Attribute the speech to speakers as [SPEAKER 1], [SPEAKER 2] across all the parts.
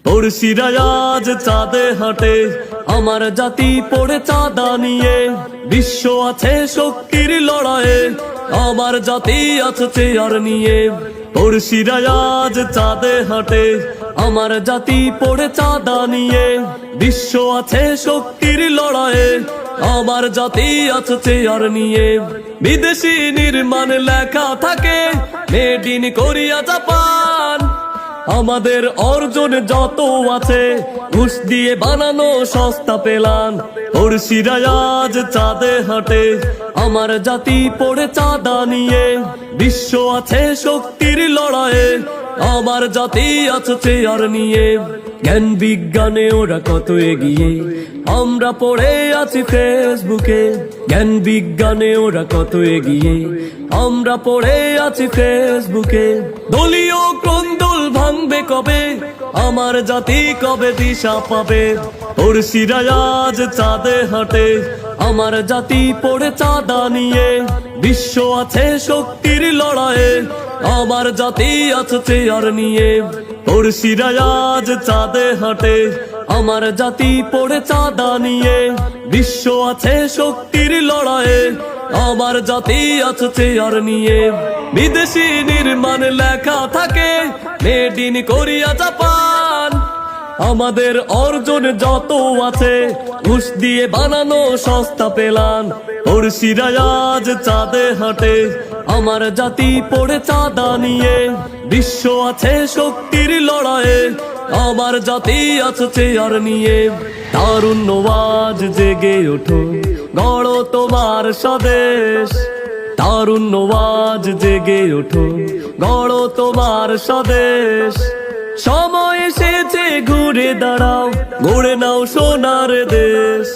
[SPEAKER 1] পড়শিরা আজ চাঁদে হাঁটে, আমার জাতি পড়ে চাঁদা নিয়ে। বিশ্ব আছে শক্তির লড়াইয়ে, আমার জাতি আছে চেয়ার নিয়ে। পড়শিরা আজ চাঁদে হাঁটে, আমার জাতি পড়ে চাঁদা নিয়ে। বিশ্ব আছে শক্তির লড়াইয়ে, আমার জাতি আছে চেয়ার নিয়ে। বিদেশি নির্মাণ লেখা থাকে মেড ইন কোরিয়া জাপান, আমাদের অর্জন যত আছে ঘুষ দিয়ে বানানো সস্তা পেলান। পড়শিরা আজ চাঁদে হাঁটে, আমার জাতি পড়ে চাঁদা নিয়ে। বিশ্ব আছে শক্তির লড়াইয়ে, আমার জাতি আছে চেয়ার নিয়ে। জ্ঞান বিজ্ঞানে ওরা কত এগিয়ে, আমরা পড়ে আছি ফেসবুকে। জ্ঞান বিজ্ঞানে ওরা কত এগিয়ে, আমরা পড়ে আছি ফেসবুকে। দলীয় কোন্দল ভাঙবে কবে, আমার জাতি কবে দিশা পাবে। পড়শিরা আজ চাঁদে হাঁটে, আমার জাতি পড়ে চাঁদা নিয়ে। বিশ্ব আছে শক্তির লড়াইয়ে, আমার জাতি আছে চেয়ার নিয়ে। পড়শিরা আজ চাঁদে হাঁটে, আমার জাতি পড়ে চাঁদা নিয়ে। বিশ্ব আছে শক্তির লড়াইয়ে, আমার জাতি আছে চেয়ার নিয়ে। বিদেশি নির্মাণ লেখা থাকে মেড ইন কোরিয়া জাপান, আমাদের অর্জন যত আছে ঘুষ দিয়ে বানানো সস্তা পেলান। পড়শিরা আজ চাঁদে হাঁটে, আমার জাতি পড়ে চাঁদা নিয়ে। বিশ্ব আছে শক্তির লড়াইয়ে, আমার জাতি আছে চেয়ার নিয়ে। তারুণ্য আজ জেগে ওঠো, গড়ো তোমার স্বদেশ। তারুণ্য আজ জেগে ওঠো, গড়ো তোমার স্বদেশ। সময় এসেছে ঘুরে দাঁড়াও, গড়ে নাও সোনার দেশ।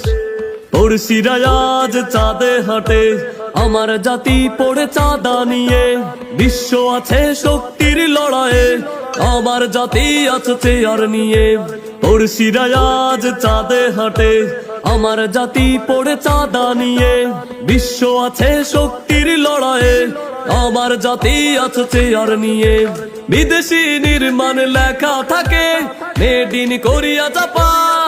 [SPEAKER 1] পড়শিরা আজ চাঁদে হাঁটে, আমার জাতি পড়ে চাঁদা নিয়ে। বিশ্ব আছে শক্তির লড়াইয়ে, আমার জাতি আছে চেয়ার নিয়ে। পড়শিরা আজ চাঁদে হাঁটে, আমার জাতি পড়ে চাঁদা নিয়ে। বিশ্ব আছে শক্তির লড়াইয়ে, আমার জাতি আছে চেয়ার নিয়ে। বিদেশি নির্মাণ লেখা থাকে মেড ইন কোরিয়া জাপান,